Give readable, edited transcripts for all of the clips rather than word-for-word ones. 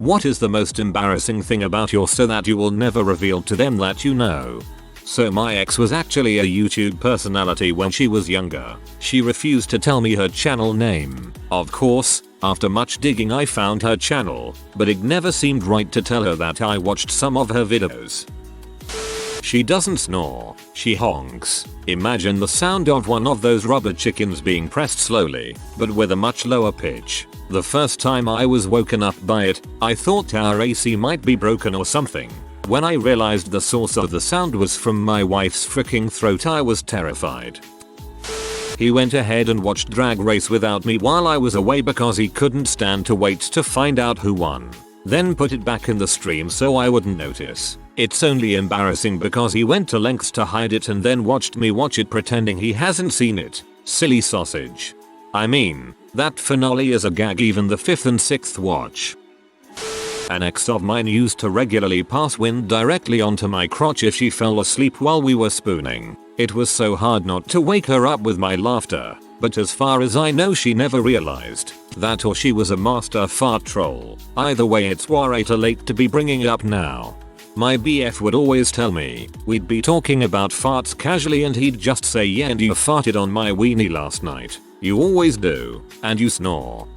What is the most embarrassing thing about yours so that you will never reveal to them that you know? So my ex was actually a YouTube personality when she was younger. She refused to tell me her channel name. Of course, after much digging I found her channel, but it never seemed right to tell her that I watched some of her videos. She doesn't snore, she honks. Imagine the sound of one of those rubber chickens being pressed slowly, but with a much lower pitch. The first time I was woken up by it, I thought our AC might be broken or something. When I realized the source of the sound was from my wife's freaking throat, I was terrified. He went ahead and watched Drag Race without me while I was away because he couldn't stand to wait to find out who won. Then put it back in the stream so I wouldn't notice. It's only embarrassing because he went to lengths to hide it and then watched me watch it pretending he hasn't seen it. Silly sausage. I mean, that finale is a gag even the 5th and 6th watch. An ex of mine used to regularly pass wind directly onto my crotch if she fell asleep while we were spooning. It was so hard not to wake her up with my laughter, but as far as I know she never realized that, or she was a master fart troll. Either way, it's way too late to be bringing it up now. My BF would always tell me, we'd be talking about farts casually and he'd just say, yeah, and you farted on my weenie last night. You always do, and you snore.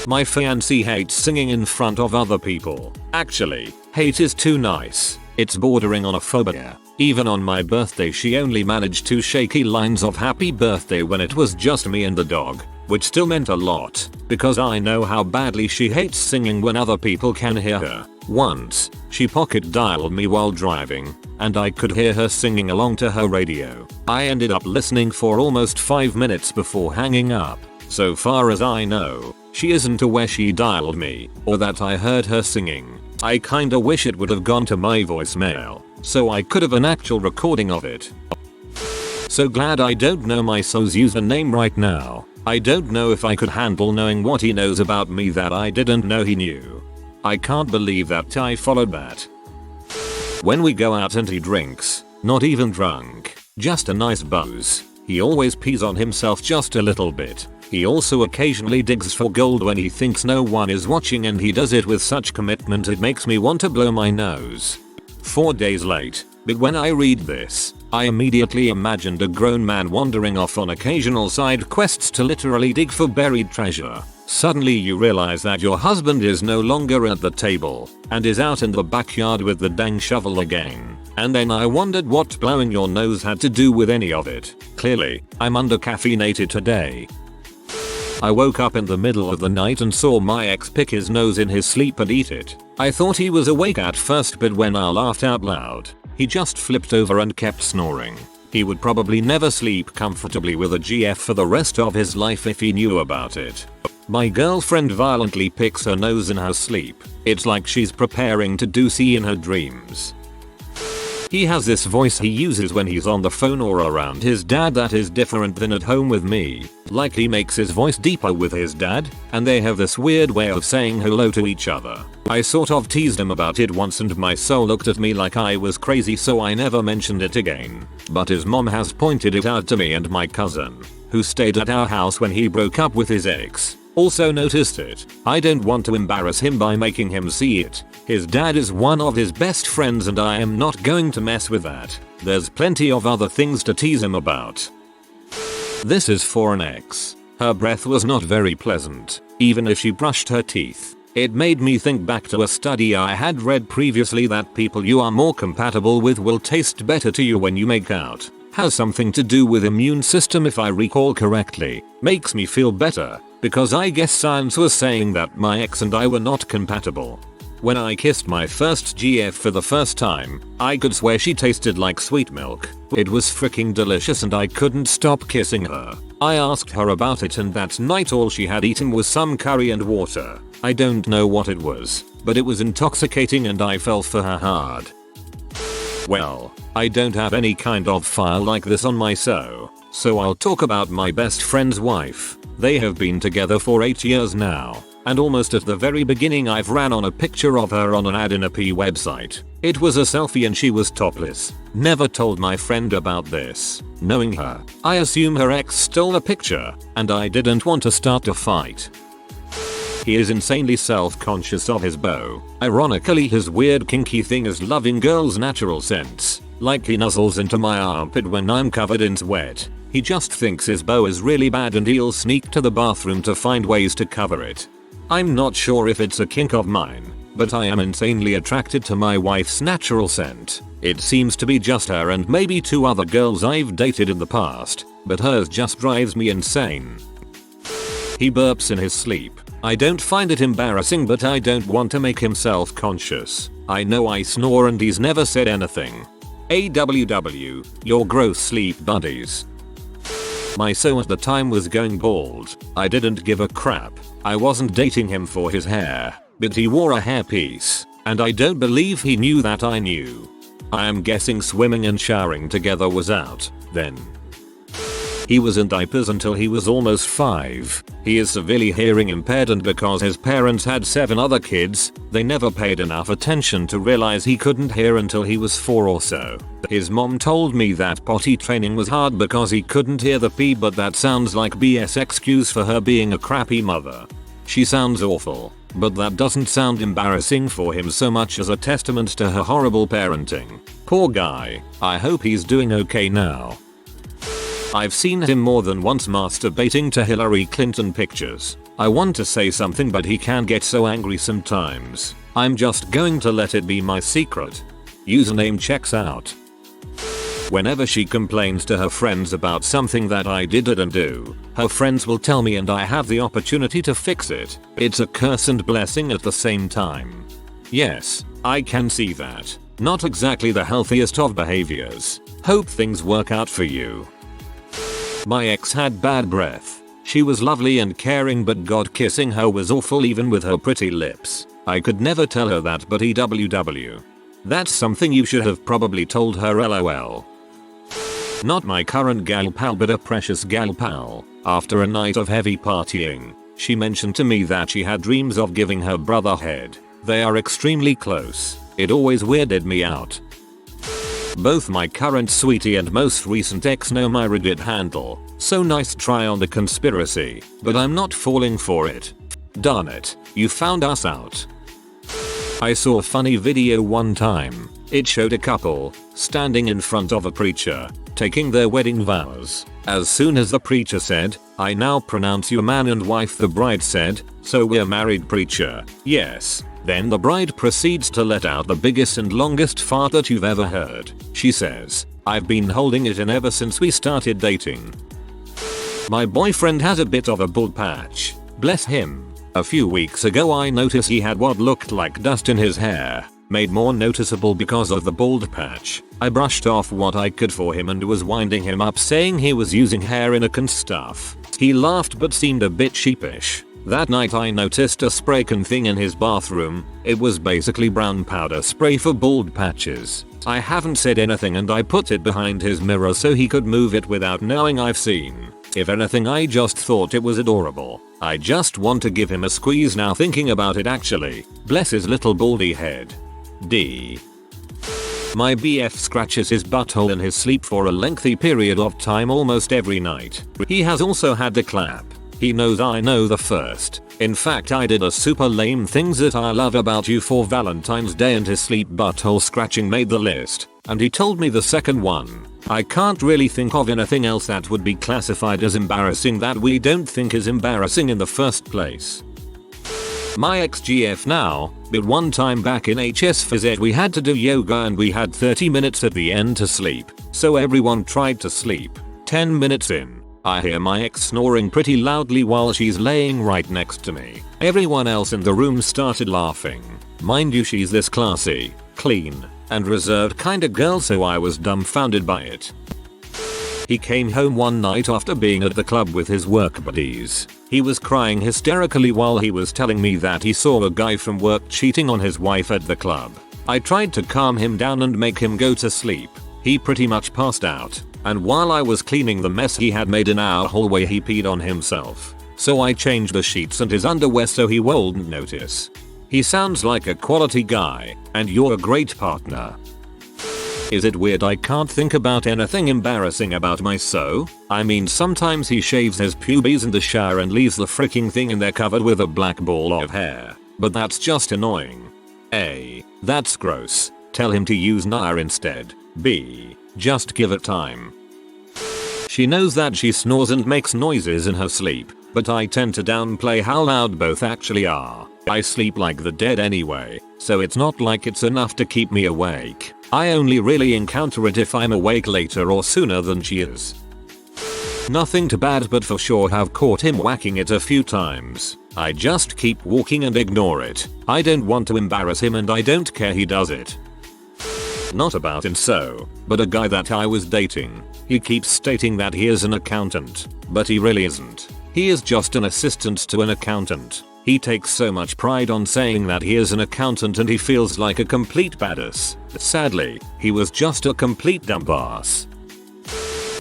My fiancée hates singing in front of other people. Actually, hate is too nice. It's bordering on a phobia. Even on my birthday she only managed 2 shaky lines of happy birthday when it was just me and the dog, which still meant a lot, because I know how badly she hates singing when other people can hear her. Once, she pocket dialed me while driving, and I could hear her singing along to her radio. I ended up listening for almost 5 minutes before hanging up. So far as I know, she isn't aware she dialed me, or that I heard her singing. I kinda wish it would have gone to my voicemail, so I could have an actual recording of it. So glad I don't know my so's username right now. I don't know if I could handle knowing what he knows about me that I didn't know he knew. I can't believe that I followed that. When we go out and he drinks, not even drunk, just a nice buzz, he always pees on himself just a little bit. He also occasionally digs for gold when he thinks no one is watching, and he does it with such commitment it makes me want to blow my nose. 4 days late, but when I read this, I immediately imagined a grown man wandering off on occasional side quests to literally dig for buried treasure. Suddenly you realize that your husband is no longer at the table and is out in the backyard with the dang shovel again. And then I wondered what blowing your nose had to do with any of it. Clearly, I'm undercaffeinated today. I woke up in the middle of the night and saw my ex pick his nose in his sleep and eat it. I thought he was awake at first, but when I laughed out loud, he just flipped over and kept snoring. He would probably never sleep comfortably with a GF for the rest of his life if he knew about it. My girlfriend violently picks her nose in her sleep. It's like she's preparing to do C in her dreams. He has this voice he uses when he's on the phone or around his dad that is different than at home with me. Like he makes his voice deeper with his dad, and they have this weird way of saying hello to each other. I sort of teased him about it once and my soul looked at me like I was crazy, so I never mentioned it again. But his mom has pointed it out to me, and my cousin, who stayed at our house when he broke up with his ex, also noticed it. I don't want to embarrass him by making him see it. His dad is one of his best friends and I am not going to mess with that. There's plenty of other things to tease him about. This is for an ex. Her breath was not very pleasant, even if she brushed her teeth. It made me think back to a study I had read previously that people you are more compatible with will taste better to you when you make out. Has something to do with immune system if I recall correctly. Makes me feel better, because I guess science was saying that my ex and I were not compatible. When I kissed my first GF for the first time, I could swear she tasted like sweet milk. It was freaking delicious and I couldn't stop kissing her. I asked her about it and that night all she had eaten was some curry and water. I don't know what it was, but it was intoxicating and I fell for her hard. Well, I don't have any kind of file like this on my so I'll talk about my best friend's wife. They have been together for 8 years now, and almost at the very beginning I've ran on a picture of her on an ad in a P website. It was a selfie and she was topless. Never told my friend about this. Knowing her, I assume her ex stole the picture, and I didn't want to start a fight. He is insanely self-conscious of his beau. Ironically, his weird kinky thing is loving girls' natural scents. Like he nuzzles into my armpit when I'm covered in sweat. He just thinks his beau is really bad and he'll sneak to the bathroom to find ways to cover it. I'm not sure if it's a kink of mine, but I am insanely attracted to my wife's natural scent. It seems to be just her and maybe 2 other girls I've dated in the past, but hers just drives me insane. He burps in his sleep. I don't find it embarrassing, but I don't want to make him self-conscious. I know I snore and he's never said anything. AWW, your gross sleep buddies. My so at the time was going bald. I didn't give a crap. I wasn't dating him for his hair, but he wore a hairpiece, and I don't believe he knew that I knew. I am guessing swimming and showering together was out then. He was in diapers until he was almost 5. He is severely hearing impaired, and because his parents had 7 other kids, they never paid enough attention to realize he couldn't hear until he was 4 or so. His mom told me that potty training was hard because he couldn't hear the pee, but that sounds like BS excuse for her being a crappy mother. She sounds awful, but that doesn't sound embarrassing for him so much as a testament to her horrible parenting. Poor guy. I hope he's doing okay now. I've seen him more than once masturbating to Hillary Clinton pictures. I want to say something, but he can get so angry sometimes. I'm just going to let it be my secret. Username checks out. Whenever she complains to her friends about something that I didn't do, her friends will tell me and I have the opportunity to fix it. It's a curse and blessing at the same time. Yes, I can see that. Not exactly the healthiest of behaviors. Hope things work out for you. My ex had bad breath. She was lovely and caring, but God, kissing her was awful even with her pretty lips. I could never tell her that, but EWW. That's something you should have probably told her, LOL. Not my current gal pal, but a precious gal pal. After a night of heavy partying, she mentioned to me that she had dreams of giving her brother head. They are extremely close. It always weirded me out. Both my current sweetie and most recent ex know my Reddit handle, so nice try on the conspiracy, but I'm not falling for it. Darn it, you found us out. I saw a funny video one time. It showed a couple standing in front of a preacher, taking their wedding vows. As soon as the preacher said, "I now pronounce you man and wife," the bride said, "So we're married, preacher?" "Yes." Then the bride proceeds to let out the biggest and longest fart that you've ever heard. She says, "I've been holding it in ever since we started dating." My boyfriend has a bit of a bald patch. Bless him. A few weeks ago I noticed he had what looked like dust in his hair, made more noticeable because of the bald patch. I brushed off what I could for him and was winding him up, saying he was using hair inoc and stuff. He laughed but seemed a bit sheepish. That night I noticed a spray can thing in his bathroom. It was basically brown powder spray for bald patches. I haven't said anything and I put it behind his mirror so he could move it without knowing I've seen. If anything, I just thought it was adorable. I just want to give him a squeeze now thinking about it actually. Bless his little baldy head. D. My BF scratches his butthole in his sleep for a lengthy period of time almost every night. He has also had the clap. He knows I know the first. In fact, I did a super lame things that I love about you for Valentine's Day and his sleep butthole scratching made the list. And he told me the second one. I can't really think of anything else that would be classified as embarrassing that we don't think is embarrassing in the first place. My ex-GF now, but one time back in HS Phys Ed we had to do yoga and we had 30 minutes at the end to sleep. So everyone tried to sleep. 10 minutes in, I hear my ex snoring pretty loudly while she's laying right next to me. Everyone else in the room started laughing. Mind you, she's this classy, clean, and reserved kinda girl, so I was dumbfounded by it. He came home one night after being at the club with his work buddies. He was crying hysterically while he was telling me that he saw a guy from work cheating on his wife at the club. I tried to calm him down and make him go to sleep. He pretty much passed out. And while I was cleaning the mess he had made in our hallway, he peed on himself. So I changed the sheets and his underwear so he wouldn't notice. He sounds like a quality guy, and you're a great partner. Is it weird I can't think about anything embarrassing about my so? I mean, sometimes he shaves his pubes in the shower and leaves the freaking thing in there covered with a black ball of hair. But that's just annoying. A. That's gross. Tell him to use Nair instead. B. Just give it time. She knows that she snores and makes noises in her sleep, but I tend to downplay how loud both actually are. I sleep like the dead anyway, so it's not like it's enough to keep me awake. I only really encounter it if I'm awake later or sooner than she is. Nothing too bad, but for sure have caught him whacking it a few times. I just keep walking and ignore it. I don't want to embarrass him and I don't care he does it. Not about so, but a guy that I was dating. He keeps stating that he is an accountant, but he really isn't. He is just an assistant to an accountant. He takes so much pride on saying that he is an accountant and he feels like a complete badass. Sadly, he was just a complete dumbass.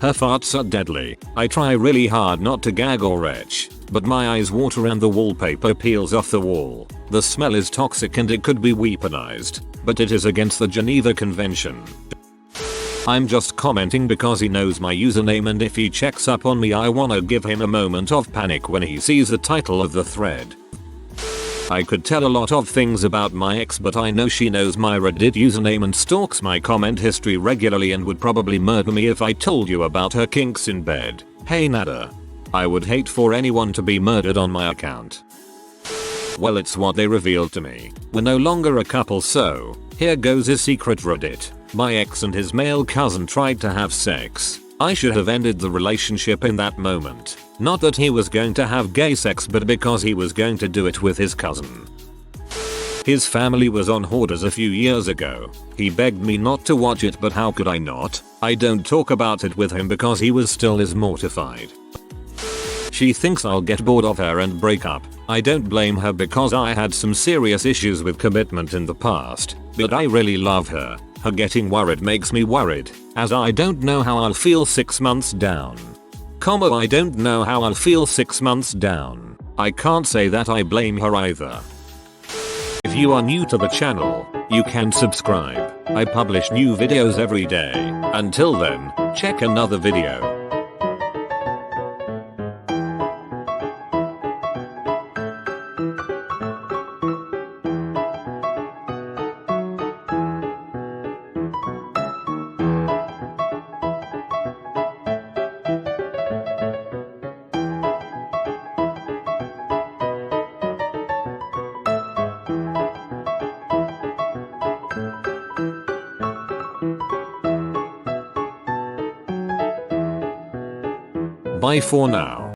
Her farts are deadly. I try really hard not to gag or retch, but my eyes water and the wallpaper peels off the wall. The smell is toxic and it could be weaponized, but it is against the Geneva Convention. I'm just commenting because he knows my username, and if he checks up on me I wanna give him a moment of panic when he sees the title of the thread. I could tell a lot of things about my ex, but I know she knows my Reddit username and stalks my comment history regularly and would probably murder me if I told you about her kinks in bed. Hey Nada. I would hate for anyone to be murdered on my account. Well, it's what they revealed to me. We're no longer a couple, so here goes his secret Reddit. My ex and his male cousin tried to have sex. I should have ended the relationship in that moment. Not that he was going to have gay sex, but because he was going to do it with his cousin. His family was on Hoarders a few years ago. He begged me not to watch it, but how could I not? I don't talk about it with him because he was still as mortified. She thinks I'll get bored of her and break up. I don't blame her because I had some serious issues with commitment in the past, but I really love her. Her getting worried makes me worried, as I don't know how I'll feel 6 months down. I don't know how I'll feel 6 months down. I can't say that I blame her either. If you are new to the channel, you can subscribe. I publish new videos every day. Until then, check another video. Bye for now.